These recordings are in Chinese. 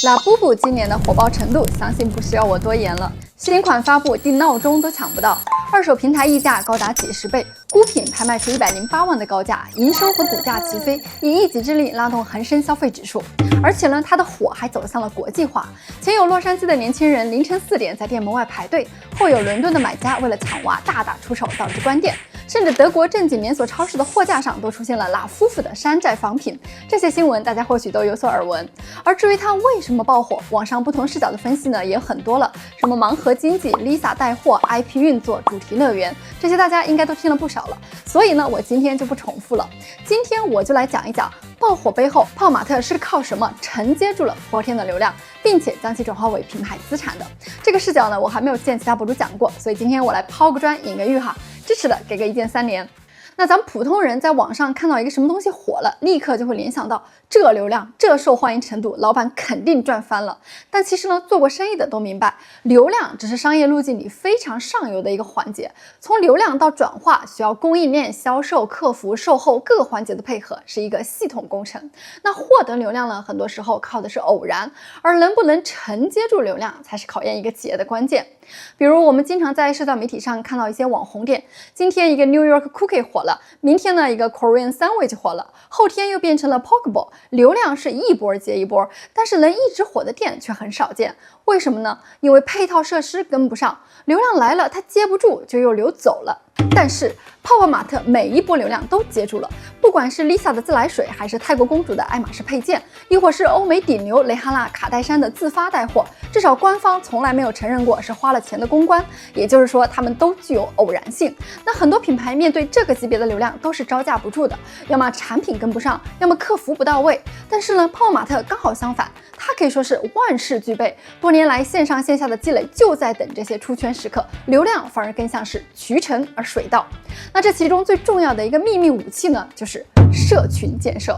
拉布布今年的火爆程度，相信不需要我多言了。新款发布，订闹钟都抢不到，二手平台溢价高达几十倍，孤品拍卖出108万的高价，营收和股价齐飞，以一己之力拉动恒生消费指数。而且呢，它的火还走向了国际化。前有洛杉矶的年轻人凌晨4点在店门外排队，后有伦敦的买家为了抢娃大打出手，导致关店。甚至德国正经连锁超市的货架上都出现了拉夫妇的山寨仿品，这些新闻大家或许都有所耳闻。而至于它为什么爆火，网上不同视角的分析呢也很多了，什么盲盒经济、Lisa 带货、IP 运作、主题乐园，这些大家应该都听了不少了。所以呢，我今天就不重复了，今天我就来讲一讲爆火背后，泡玛特是靠什么承接住了泼天的流量，并且将其转化为品牌资产的。这个视角呢，我还没有见其他博主讲过，所以今天我来抛个砖引个玉哈。支持的给个1键3连。那咱们普通人在网上看到一个什么东西火了，立刻就会联想到这流量、这受欢迎程度，老板肯定赚翻了。但其实呢，做过生意的都明白，流量只是商业路径里非常上游的一个环节，从流量到转化，需要供应链、销售、客服、售后各个环节的配合，是一个系统工程。那获得流量呢，很多时候靠的是偶然，而能不能承接住流量，才是考验一个企业的关键。比如我们经常在社交媒体上看到一些网红店，今天一个 New York Cookie 火了，明天呢一个 Korean Sandwich 火了，后天又变成了 Pokeball， 流量是一波接一波，但是能一直火的店却很少见。为什么呢？因为配套设施跟不上，流量来了它接不住，就又流走了。但是泡泡玛特每一波流量都接住了，不管是 Lisa 的自来水，还是泰国公主的爱马仕配件，亦或是欧美顶流蕾哈娜、卡戴珊的自发带货，至少官方从来没有承认过是花了钱的公关，也就是说他们都具有偶然性。那很多品牌面对这个级别的流量都是招架不住的，要么产品跟不上，要么客服不到位。但是呢，泡泡玛特刚好相反，它可以说是万事俱备，多年来线上线下的积累就在等这些出圈时刻，流量反而更像是渠成而水到。那这其中最重要的一个秘密武器呢，就是社群建设。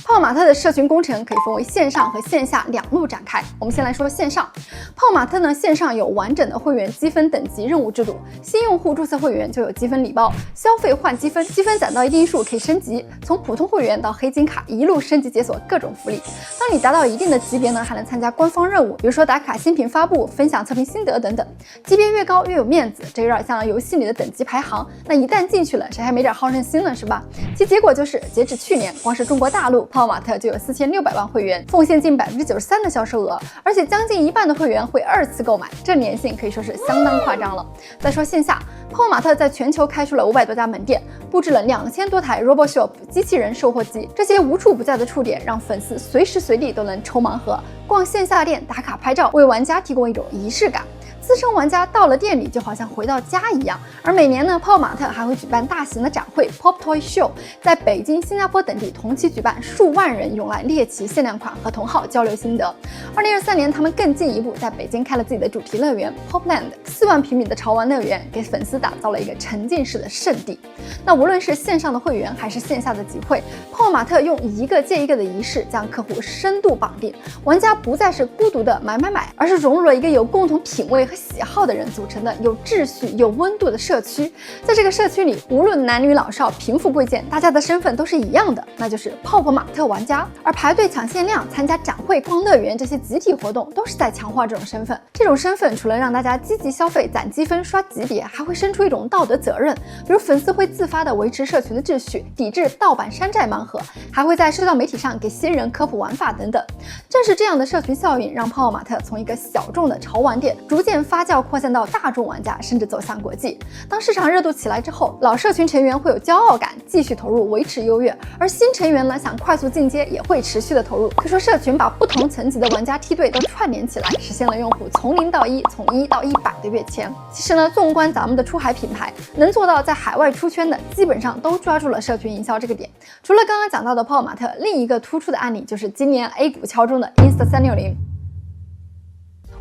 泡玛特的社群工程可以分为线上和线下2路展开。我们先来说线上，泡玛特呢线上有完整的会员积分等级任务制度，新用户注册会员就有积分礼包，消费换积分，积分攒到一定数可以升级，从普通会员到黑金卡一路升级解锁各种福利。当你达到一定的级别呢，还能参加官方任务，比如说打卡新品发布、分享测评心得等等。级别越高越有面子，这有点像游戏里的等级排行。那一旦进去了，谁还没点好胜心呢，是吧？其结果就是截止去年，光是中国大陆泡玛特就有4600万会员，奉献近93%的销售额，而且将近一半的会员会2次购买，这粘性可以说是相当夸张了。再说线下，泡玛特在全球开出了500多家门店，布置了2000多台 RoboShop 机器人售货机，这些无处不在的触点让粉丝随时随地都能抽盲盒，逛线下店打卡拍照，为玩家提供一种仪式感。资深玩家到了店里就好像回到家一样。而每年呢，泡玛特还会举办大型的展会 Pop Toy Show， 在北京、新加坡等地同期举办，数万人涌来猎奇限量款和同好交流心得。2023年，他们更进一步，在北京开了自己的主题乐园 Popland，4万平米的潮玩乐园，给粉丝打造了一个沉浸式的圣地。那无论是线上的会员还是线下的集会，泡玛特用一个接一个的仪式将客户深度绑定，玩家不再是孤独的买，而是融入了一个有共同品味和喜好的人组成的有秩序、有温度的社区。在这个社区里，无论男女老少、贫富贵贱，大家的身份都是一样的，那就是泡泡玛特玩家。而排队抢限量、参加展会、逛乐园这些集体活动，都是在强化这种身份。这种身份除了让大家积极消费、攒积分、刷级别，还会生出一种道德责任，比如粉丝会自发的维持社群的秩序，抵制盗版山寨盲盒，还会在社交媒体上给新人科普玩法等等。正是这样的社群效应，让泡泡玛特从一个小众的潮玩店逐渐发酵扩散到大众玩家，甚至走向国际。当市场热度起来之后，老社群成员会有骄傲感，继续投入维持优越，而新成员呢想快速进阶也会持续的投入。可以说社群把不同层级的玩家梯队都串联起来，实现了用户从0到1，从1到100的跃迁。其实呢，纵观咱们的出海品牌，能做到在海外出圈的，基本上都抓住了社群营销这个点。除了刚刚讲到的泡泡玛特，另一个突出的案例就是今年 A 股敲钟的 Insta360。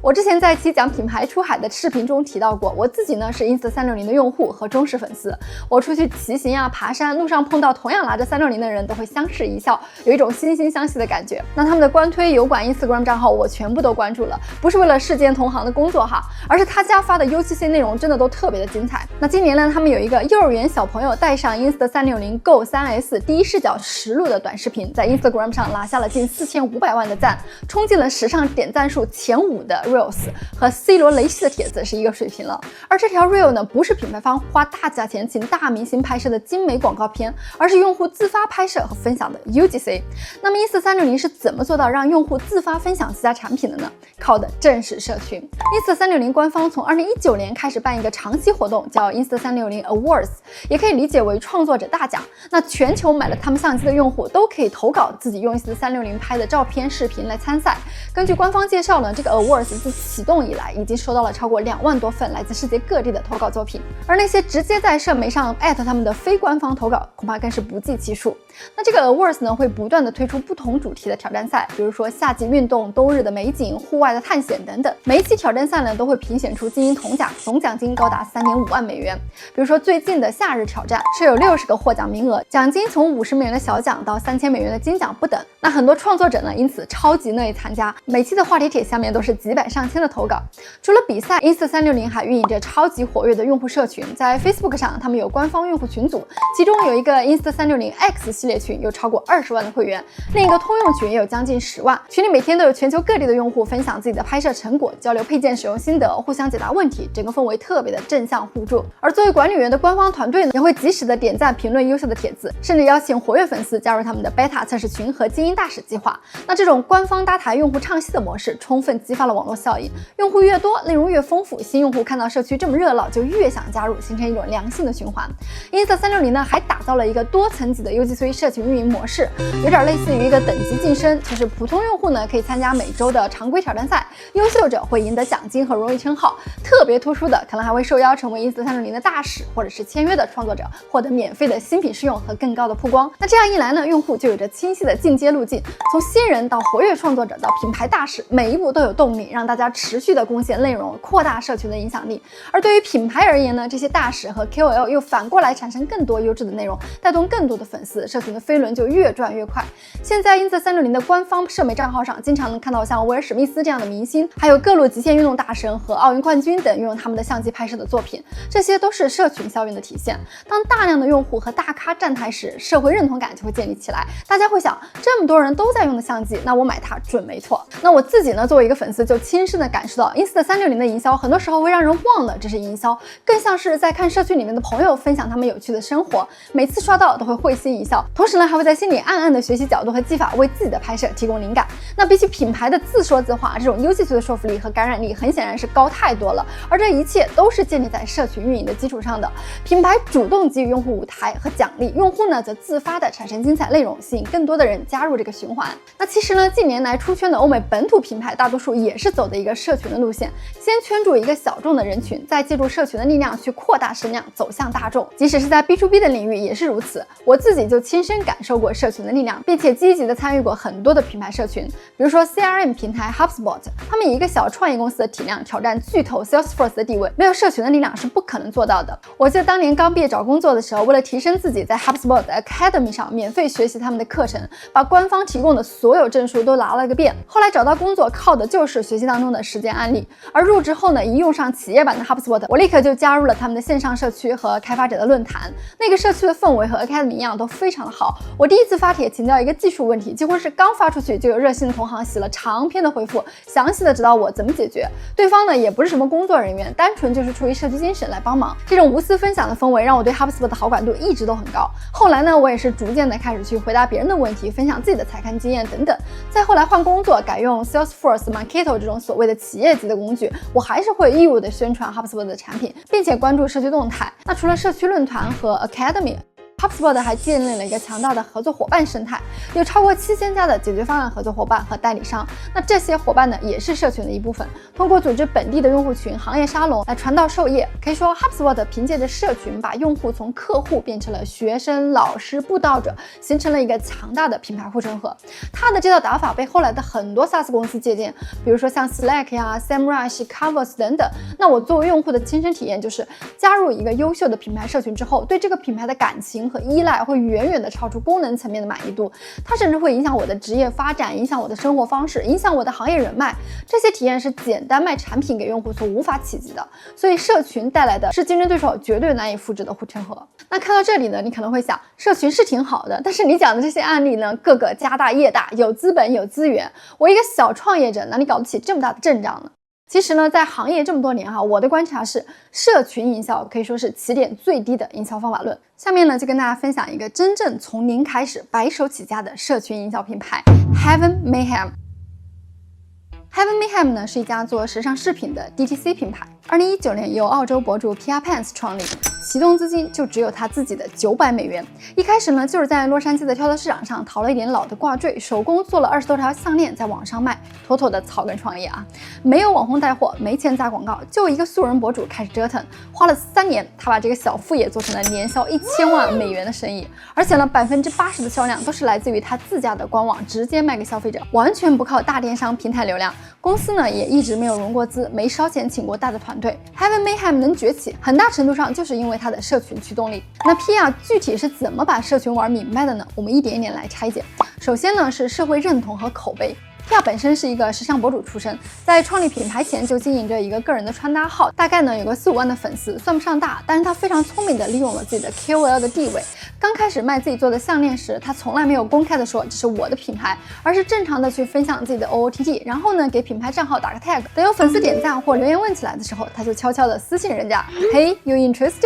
我之前在一期讲品牌出海的视频中提到过，我自己呢是 Insta360的用户和忠实粉丝。我出去骑行啊、爬山，路上碰到同样拿着360的人，都会相视一笑，有一种惺惺相惜的感觉。那他们的官推油管 Instagram 账号我全部都关注了，不是为了世间同行的工作哈，而是他家发的 UGC 内容真的都特别的精彩。那今年呢，他们有一个幼儿园小朋友带上 Insta360 Go 3S 第一视角实录的短视频，在 Instagram 上拿下了近4500万的赞，冲进了时尚点赞数前5的 Reels， 和 C 罗、雷西的帖子是一个水平了。而这条 Reel 呢，不是品牌方花大价钱请大明星拍摄的精美广告片，而是用户自发拍摄和分享的 UGC。那么 Insta360 是怎么做到让用户自发分享自家产品的呢？靠的正是社群。Insta360 官方从2019年开始办一个长期活动，叫 Insta360 Awards， 也可以理解为创作者大奖。那全球买了他们相机的用户都可以投稿自己用 Insta360 拍的照片、视频来参赛。根据官方介绍呢，这个 Awards 自启动以来，已经收到了超过2万多份来自世界各地的投稿作品，而那些直接在社媒上他们的非官方投稿，恐怕更是不计其数。那这个 Awards 呢，会不断的推出不同主题的挑战赛，比如说夏季运动、冬日的美景、户外的探险等等。每一期挑战赛呢，都会评选出精英铜奖，总奖金高达3.5万美元。比如说最近的夏日挑战是有60个获奖名额，奖金从50美元的小奖到3000美元的金奖不等。那很多创作者呢，因此超级乐意参加，每期的话题帖下面都是几百上千的投稿。除了比赛， Insta360 还运营着超级活跃的用户社群，在 Facebook 上他们有官方用户群组，其中有一个 Insta360 X 系列群有超过20万的会员，另一个通用群也有将近10万，群里每天都有全球各地的用户分享自己的拍摄成果，交流配件使用心得，互相解答问题，整个氛围特别的正向互助。而作为管理员的官方团队呢，也会及时的点赞评论优秀的帖子，甚至邀请活跃粉丝加入他们的 beta 测试群和精英大使计划。那这种官方搭台用户唱戏的模式，充分激发了网络效应，用户越多，内容越丰富，新用户看到社区这么热闹，就越想加入，形成一种良性的循环。Insta360 呢，还打造了一个多层级的 UGC 社群运营模式，有点类似于一个等级晋升，就是普通用户呢可以参加每周的常规挑战赛，优秀者会赢得奖金和荣誉称号，特别突出的可能还会受邀成为 Insta360 的大使或者是签约的创作者，获得免费的新品试用和更高的曝光。那这样一来呢，用户就有着清晰的进阶路径，从新人到活跃创作者到品牌大使，每一步都有动力，让大家持续的贡献内容，扩大社群的影响力。而对于品牌而言呢，这些大使和 KOL 又反过来产生更多优质的内容，带动更多的粉丝，社群的飞轮就越转越快。现在 Insta360 的官方社媒账号上，经常能看到像威尔史密斯这样的明星，还有各路极限运动大神和奥运冠军等运用他们的相机拍摄的作品，这些都是社群效应的体现。当大量的用户和大咖站台时，社会认同感就会建立起来，大家会想，这么多人都在用的相机，那我买它准没错。那我自己呢，作为一个粉丝，就亲身的感受到 Insta360 的营销很多时候会让人忘了这是营销，更像是在看社区里面的朋友分享他们有趣的生活，每次刷到都会会心一笑，同时呢还会在心里暗暗的学习角度和技法，为自己的拍摄提供灵感。那比起品牌的自说自话，这种UGC的说服力和感染力很显然是高太多了，而这一切都是建立在社群运营的基础上的。品牌主动给予用户舞台和奖励，用户呢则自发的产生精彩内容，吸引更多的人加入这个循环。那其实呢，近年来出圈的欧美本土品牌，大多数也是走的一个社群的路线，先圈住一个小众的人群，再借助社群的力量去扩大声量，走向大众。即使是在 B2B 的领域也是如此，我自己就亲身感受过社群的力量，并且积极的参与过很多的品牌社群，比如说 CRM 平台 HubSpot， 他们以一个小创业公司的体量挑战巨头 Salesforce 的地位，没有社群的力量是不可能做到的。我记得当年刚毕业找工作的时候，为了提升自己，在 HubSpot 的 Academy 上免费学习他们的课程，把官方提供的所有证书都拿了个遍。后来找到工作靠的就是学习当中的实践案例，而入职后呢，一用上企业版的 HubSpot， 我立刻就加入了他们的线上社区和开发者的论坛。那个社区的氛围和 Academy 一样都非常的好。我第一次发帖请教一个技术问题，几乎是刚发出去就有热心的同行写了长篇的回复，详细的指导我怎么解决。对方呢也不是什么工作人员，单纯就是出于社区精神来帮忙。这种无私分享的氛围让我对 HubSpot 的好感度一直都很高。后来呢，我也是逐渐的开始去回答别人的问题，分享自己的采看经验等等。再后来换工作，改用 Salesforce、Marketo 这种所谓的企业级的工具，我还是会义务的宣传 HubSpot 的产品，并且关注社区动态。那除了社区论坛和 Academy， HubSpot 还建立了一个强大的合作伙伴生态，有超过7000家的解决方案合作伙伴和代理商。那这些伙伴呢，也是社群的一部分，通过组织本地的用户群、行业沙龙来传道授业。可以说 HubSpot 凭借着社群，把用户从客户变成了学生、老师、布道者，形成了一个强大的品牌护城河。它的这套打法被后来的很多 SaaS 公司借鉴，比如说像 Slack 呀、SEMrush、Canvas 等等。那我作为用户的亲身体验就是，加入一个优秀的品牌社群之后，对这个品牌的感情和依赖会远远的超出功能层面的满意度，它甚至会影响我的职业发展，影响我的生活方式，影响我的行业人脉。这些体验是简单卖产品给用户所无法企及的，所以社群带来的是竞争对手绝对难以复制的护城河。那看到这里呢，你可能会想，社群是挺好的，但是你讲的这些案例呢，个个家大业大，有资本有资源，我一个小创业者哪里搞得起这么大的阵仗呢？其实呢，在行业这么多年我的观察是，社群营销可以说是起点最低的营销方法论。下面呢，就跟大家分享一个真正从零开始白手起家的社群营销品牌 Heaven Mayhem。Heaven Mayhem 呢是一家做时尚饰品的 DTC 品牌，2019年由澳洲博主 Pia Pants 创立，启动资金就只有他自己的900美元。一开始呢，就是在洛杉矶的跳蚤市场上淘了一点老的挂坠，手工做了20多条项链，在网上卖，妥妥的草根创业啊！没有网红带货，没钱砸广告，就一个素人博主开始折腾，花了3年，他把这个小副业做成了年销1000万美元的生意，而且呢，80%的销量都是来自于他自家的官网，直接卖给消费者，完全不靠大电商平台流量。公司呢也一直没有融过资，没烧钱请过大的团队。Heaven Mayhem 能崛起，很大程度上就是因为它的社群驱动力。那 Pia 具体是怎么把社群玩明白的呢？我们一点一点来拆解。首先呢是社会认同和口碑。Pia 本身是一个时尚博主出身，在创立品牌前就经营着一个个人的穿搭号，大概呢有个4-5万的粉丝，算不上大，但是他非常聪明的利用了自己的 KOL 的地位。刚开始卖自己做的项链时，他从来没有公开的说这是我的品牌，而是正常的去分享自己的 OOTD， 然后呢给品牌账号打个 tag， 等有粉丝点赞或留言问起来的时候，他就悄悄的私信人家 Hey you interested，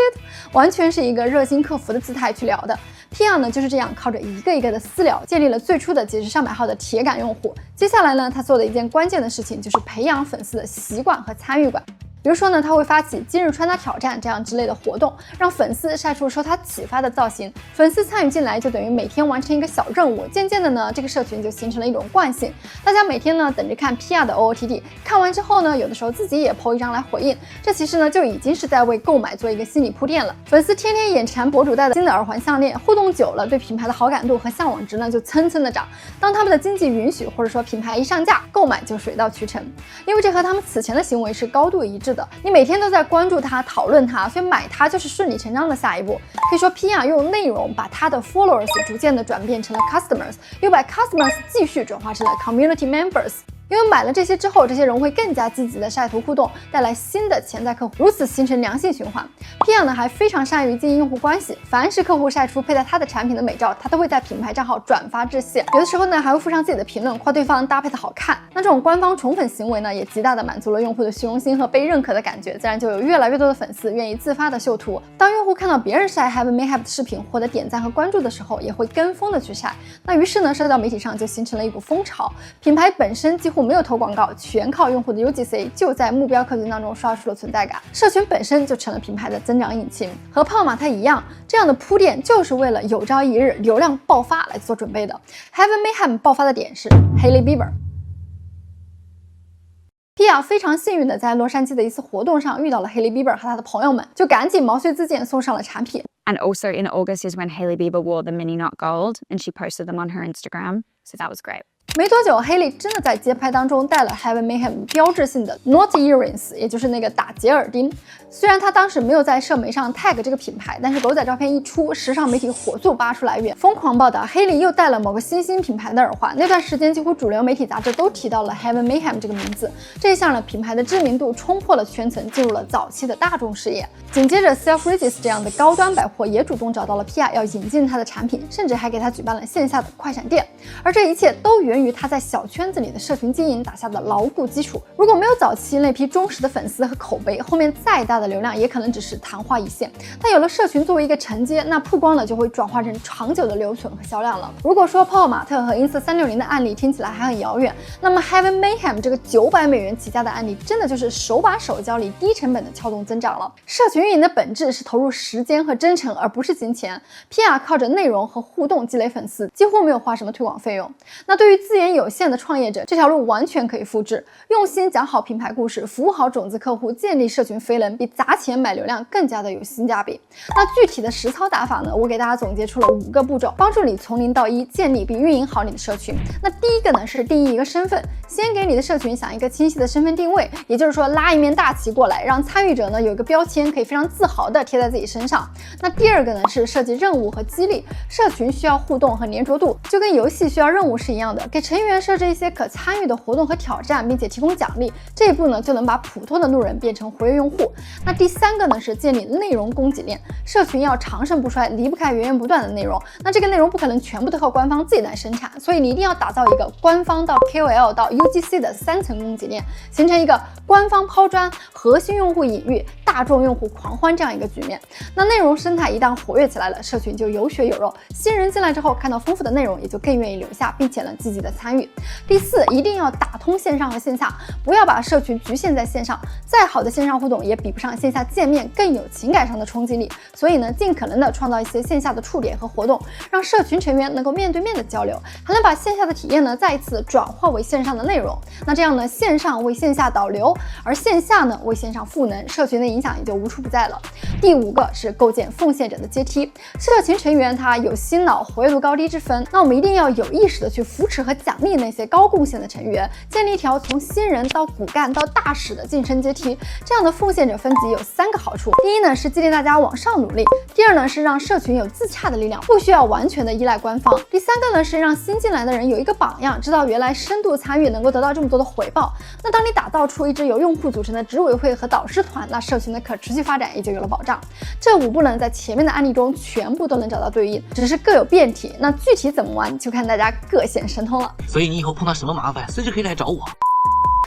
完全是一个热心客服的姿态去聊的。Pia 呢就是这样靠着一个一个的私聊，建立了最初的几十上百号的铁杆用户。接下来呢，他做的一件关键的事情就是培养粉丝的习惯和参与感。比如说呢，他会发起今日穿搭挑战这样之类的活动，让粉丝晒出受他启发的造型，粉丝参与进来就等于每天完成一个小任务。渐渐的呢，这个社群就形成了一种惯性，大家每天呢等着看 Pia 的 OOTD， 看完之后呢，有的时候自己也 po 一张来回应，这其实呢就已经是在为购买做一个心理铺垫了。粉丝天天眼馋博主戴的新的耳环项链，互动久了，对品牌的好感度和向往值呢就蹭蹭的涨。当他们的经济允许，或者说品牌一上架，购买就水到渠成，因为这和他们此前的行为是高度一致。你每天都在关注它、讨论它，所以买它就是顺理成章的下一步。可以说 Pia 用内容把它的 followers 逐渐的转变成了 customers， 又把 customers 继续转化成了 community members。因为买了这些之后，这些人会更加积极的晒图互动，带来新的潜在客户，如此形成良性循环。Pia 呢还非常善于经营用户关系，凡是客户晒出佩戴他的产品的美照，他都会在品牌账号转发致谢，有的时候呢还会附上自己的评论，夸对方搭配的好看。那这种官方宠粉行为呢，也极大的满足了用户的虚荣心和被认可的感觉，自然就有越来越多的粉丝愿意自发的秀图。当用户看到别人晒 Heaven Mayhem 的视频获得点赞和关注的时候，也会跟风的去晒。那于是呢，社交媒体上就形成了一股风潮，品牌本身几乎没有投广告，全靠用户的 UGC 就在目标客群当中刷出了存在感，社群本身就成了品牌的增长引擎。和泡玛特一样，这样的铺垫就是为了有朝一日流量爆发来做准备的。Heaven Mayhem 爆发的点是 Hailey Bieber。Pia 非常幸运的在洛杉矶的一次活动上遇到了 Hailey Bieber 和他的朋友们，就赶紧毛遂自荐送上了产品。 And also in August is when Hailey Bieber wore the mini knot gold and she posted them on her Instagram, so that was great. 没多久，Hailey真的在街拍当中戴了 Heaven Mayhem 标志性的 knot earrings， 也就是那个打结耳钉。虽然他当时没有在社媒上 tag 这个品牌，但是狗仔照片一出，时尚媒体火速扒出来源，疯狂报道 Hailey 又戴了某个新兴品牌的耳环。那段时间，几乎主流媒体杂志都提到了 Heaven Mayhem 这个名字，这一下呢，品牌的知名度冲破了圈层，进入了早期的大众视野。紧接着 Selfridges 这样的高端百货也主动找到了 Pia 要引进他的产品，甚至还给他举办了线下的快闪店。而这一切都源源于他在小圈子里的社群经营打下的牢固基础。如果没有早期那批忠实的粉丝和口碑，后面再大的流量也可能只是昙花一现。但有了社群作为一个承接，那曝光呢就会转化成长久的留存和销量了。如果说泡泡玛特和 Insta360的案例听起来还很遥远，那么 Heaven Mayhem 这个900美元起家的案例，真的就是手把手教你低成本的撬动增长了。社群运营的本质是投入时间和真诚，而不是金钱。PR 靠着内容和互动积累粉丝，几乎没有花什么推广费用。那对于资源有限的创业者，这条路完全可以复制。用心讲好品牌故事，服务好种子客户，建立社群飞轮，比砸钱买流量更加的有性价比。那具体的实操打法呢，我给大家总结出了5个步骤，帮助你从0到1建立并运营好你的社群。那第一个呢是定义一个身份，先给你的社群想一个清晰的身份定位，也就是说拉一面大旗过来，让参与者呢有一个标签可以非常自豪的贴在自己身上。那第二个呢是设计任务和激励，社群需要互动和粘着度，就跟游戏需要任务是一样的，给成员设置一些可参与的活动和挑战，并且提供奖励，这一步呢就能把普通的路人变成活跃用户。那第三个呢是建立内容供给链，社群要长盛不衰，离不开源源不断的内容。那这个内容不可能全部都靠官方自己来生产，所以你一定要打造一个官方到 KOL 到 UGC 的3层供给链，形成一个官方抛砖、核心用户隐喻、大众用户狂欢这样一个局面。那内容生态一旦活跃起来了，社群就有血有肉，新人进来之后看到丰富的内容，也就更愿意留下，并且呢积极的参与。第四，一定要打通线上和线下，不要把社群局限在线上，再好的线上互动也比不上线下见面更有情感上的冲击力。所以呢，尽可能的创造一些线下的触点和活动，让社群成员能够面对面的交流，还能把线下的体验呢再一次转化为线上的内容。那这样呢，线上为线下导流，而线下呢为线上赋能，社群的影响也就无处不在了。第5个是构建奉献者的阶梯，社群成员他有心脑活跃度高低之分，那我们一定要有意识的去扶持和奖励那些高贡献的成员，建立一条从新人到骨干到大使的晋升阶梯。这样的奉献者分级有3个好处，第一呢是激励大家往上努力，第二呢是让社群有自洽的力量，不需要完全的依赖官方，第3个呢是让新进来的人有一个榜样，知道原来深度参与能够得到这么多的回报。那当你打造出一支由用户组成的执委会和导师团，那社群的可持续发展也就有了保障。这5步呢在前面的案例中全部都能找到对应，只是各有变体，那具体怎么玩就看大家各显神通了。所以你以后碰到什么麻烦，随时可以来找我。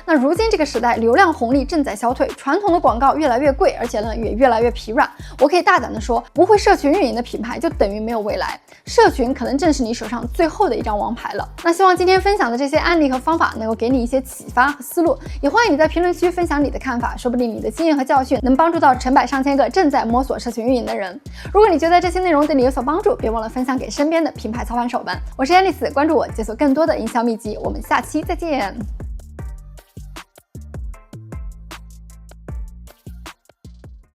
那如今这个时代，流量红利正在消退，传统的广告越来越贵，而且呢也越来越疲软。我可以大胆的说，不会社群运营的品牌就等于没有未来。社群可能正是你手上最后的一张王牌了。那希望今天分享的这些案例和方法能够给你一些启发和思路，也欢迎你在评论区分享你的看法，说不定你的经验和教训能帮助到成百上千个正在摸索社群运营的人。如果你觉得这些内容对你有所帮助，别忘了分享给身边的品牌操盘手们。我是爱丽丝，关注我，解锁更多的营销秘籍。我们下期再见。